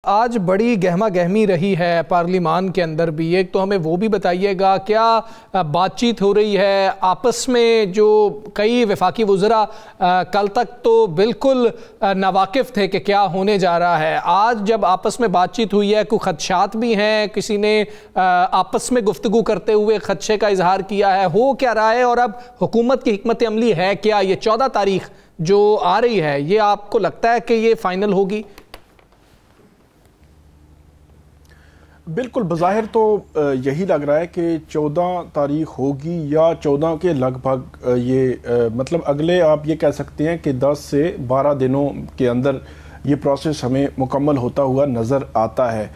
آج بڑی گہما گہمی رہی ہے پارلیمان کے اندر بھی. ایک تو ہمیں وہ بھی بتائیے گا کیا بات چیت ہو رہی ہے آپس میں؟ جو کئی وفاقی وزراء کل تک تو بالکل ناواقف تھے کہ کیا ہونے جا رہا ہے. آج جب آپس میں بات چیت ہوئی ہے کوئی خدشات بھی ہیں، کسی نے آپس میں گفتگو کرتے ہوئے خدشے کا اظہار کیا ہے، ہو کیا رہا ہے؟ اور اب حکومت کی حکمت عملی ہے کیا؟ یہ 14 تاریخ جو آ رہی ہے یہ آپ کو لگتا ہے کہ یہ فائنل ہوگی؟ بالکل، بظاہر تو یہی لگ رہا ہے کہ 14 تاریخ ہوگی یا 14 کے لگ بھگ. یہ مطلب اگلے آپ یہ کہہ سکتے ہیں کہ 10 سے 12 دنوں کے اندر یہ پروسیس ہمیں مکمل ہوتا ہوا نظر آتا ہے.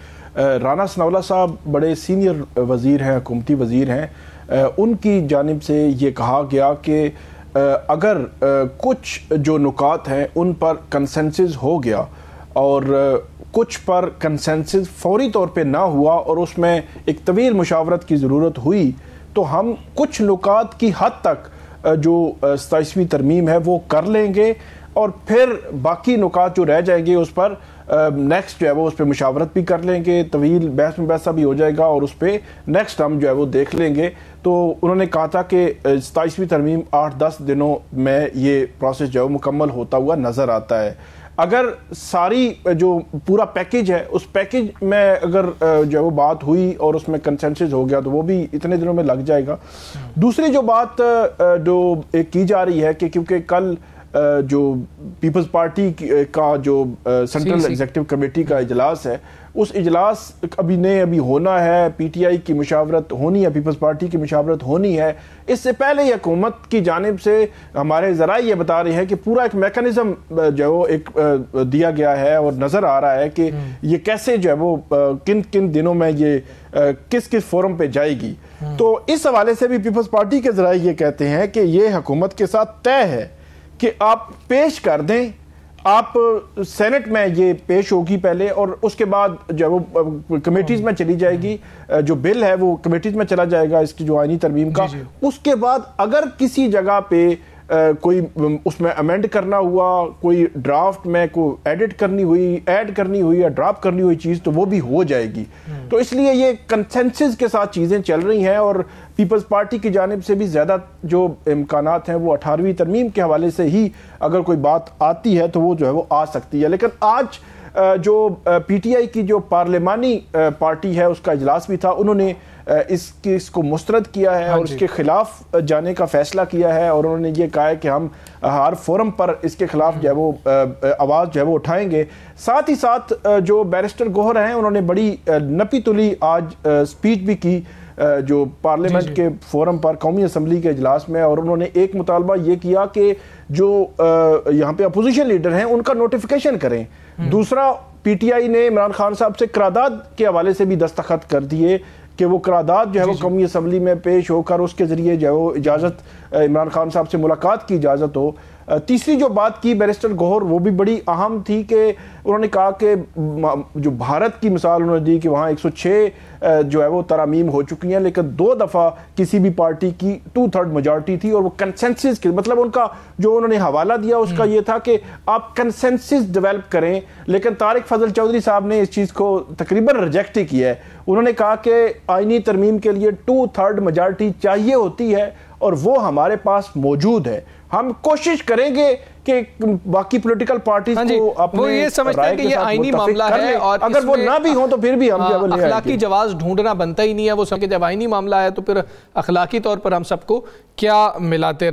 رانا ثناءاللہ صاحب بڑے سینئر وزیر ہیں، حکومتی وزیر ہیں. ان کی جانب سے یہ کہا گیا کہ اگر کچھ جو نکات ہیں ان پر کنسنسس ہو گیا اور کچھ پر کنسنسس فوری طور پہ نہ ہوا اور اس میں ایک طویل مشاورت کی ضرورت ہوئی تو ہم کچھ نکات کی حد تک جو 27ویں ترمیم ہے وہ کر لیں گے اور پھر باقی نکات جو رہ جائیں گے اس پر نیکسٹ جو ہے وہ اس پہ مشاورت بھی کر لیں گے، طویل بحث مباحثہ بھی ہو جائے گا اور اس پہ نیکسٹ ہم جو ہے وہ دیکھ لیں گے. تو انہوں نے کہا تھا کہ 27ویں ترمیم 8-10 دنوں میں یہ پروسیس جو ہے وہ مکمل ہوتا ہوا نظر آتا ہے. اگر ساری جو پورا پیکج ہے اس پیکج میں اگر جو ہے وہ بات ہوئی اور اس میں کنسنسس ہو گیا تو وہ بھی اتنے دنوں میں لگ جائے گا. دوسری جو بات جو کی جا رہی ہے کہ کیونکہ کل جو پیپلز پارٹی کا جو سینٹرل ایگزیکٹو کمیٹی کا اجلاس ہے اس اجلاس ابھی ہونا ہے، پی ٹی آئی کی مشاورت ہونی ہے، پیپلز پارٹی کی مشاورت ہونی ہے. اس سے پہلے یہ حکومت کی جانب سے ہمارے ذرائع یہ بتا رہے ہیں کہ پورا ایک میکنزم جو ہے وہ ایک دیا گیا ہے اور نظر آ رہا ہے کہ یہ کیسے جو ہے وہ کن دنوں میں یہ کس فورم پہ جائے گی. تو اس حوالے سے بھی پیپلز پارٹی کے ذرائع یہ کہتے ہیں کہ یہ حکومت کے ساتھ طے ہے کہ آپ پیش کر دیں، آپ سینٹ میں یہ پیش ہوگی پہلے اور اس کے بعد جو ہے وہ کمیٹیز میں چلی جائے گی. جو بل ہے وہ کمیٹیز میں چلا جائے گا اس کی جو آئینی ترمیم کا. اس کے بعد اگر کسی جگہ پہ کوئی اس میں امینڈ کرنا ہوا، کوئی ڈرافٹ میں کوئی ایڈ کرنی ہوئی یا ڈراپ کرنی ہوئی چیز تو وہ بھی ہو جائے گی. تو اس لیے یہ کنسنسس کے ساتھ چیزیں چل رہی ہیں اور پیپلز پارٹی کی جانب سے بھی زیادہ جو امکانات ہیں وہ 18ویں ترمیم کے حوالے سے ہی اگر کوئی بات آتی ہے تو وہ جو ہے وہ آ سکتی ہے. لیکن آج جو پی ٹی آئی کی جو پارلیمانی پارٹی ہے اس کا اجلاس بھی تھا، انہوں نے اس کو مسترد کیا ہے اور اس کے خلاف جانے کا فیصلہ کیا ہے اور انہوں نے یہ کہا ہے کہ ہم ہر فورم پر اس کے خلاف جو ہے وہ آواز جو ہے وہ اٹھائیں گے. ساتھ ہی ساتھ جو بیرسٹر گوہر ہیں انہوں نے بڑی نپی تلی آج سپیچ بھی کی جو پارلیمنٹ کے فورم پر قومی اسمبلی کے اجلاس میں، اور انہوں نے ایک مطالبہ یہ کیا کہ جو یہاں پہ اپوزیشن لیڈر ہیں ان کا نوٹیفیکیشن کریں. دوسرا، پی ٹی آئی نے عمران خان صاحب سے قرارداد کے حوالے سے بھی دستخط کر دیے کہ وہ قرارداد جو ہے وہ قومی اسمبلی میں پیش ہو کر اس کے ذریعے جو ہے وہ اجازت عمران خان صاحب سے ملاقات کی اجازت ہو. تیسری جو بات کی بیرسٹر گوہر وہ بھی بڑی اہم تھی کہ انہوں نے کہا کہ جو بھارت کی مثال انہوں نے دی کہ وہاں 106 جو ہے وہ ترامیم ہو چکی ہیں لیکن 2 دفعہ کسی بھی پارٹی کی 2/3 میجارٹی تھی اور وہ کنسنسس کے مطلب ان کا جو انہوں نے حوالہ دیا اس کا یہ تھا کہ آپ کنسنسس ڈیولپ کریں. لیکن طارق فضل چودھری صاحب نے اس چیز کو تقریباً ریجیکٹ ہی کیا ہے. انہوں نے کہا کہ آئینی ترمیم کے لیے 2/3 میجارٹی چاہیے ہوتی ہے اور وہ ہمارے پاس موجود ہے. ہم کوشش کریں گے کہ باقی پولیٹیکل پارٹیز کو اپنے یہ سمجھتے ہیں کہ یہ آئینی معاملہ ہے اور اگر وہ نہ بھی ہوں تو پھر بھی ہم اخلاقی جواز ڈھونڈنا بنتا ہی نہیں ہے. وہ سب کہ جب آئینی معاملہ ہے تو پھر اخلاقی طور پر ہم سب کو کیا ملاتے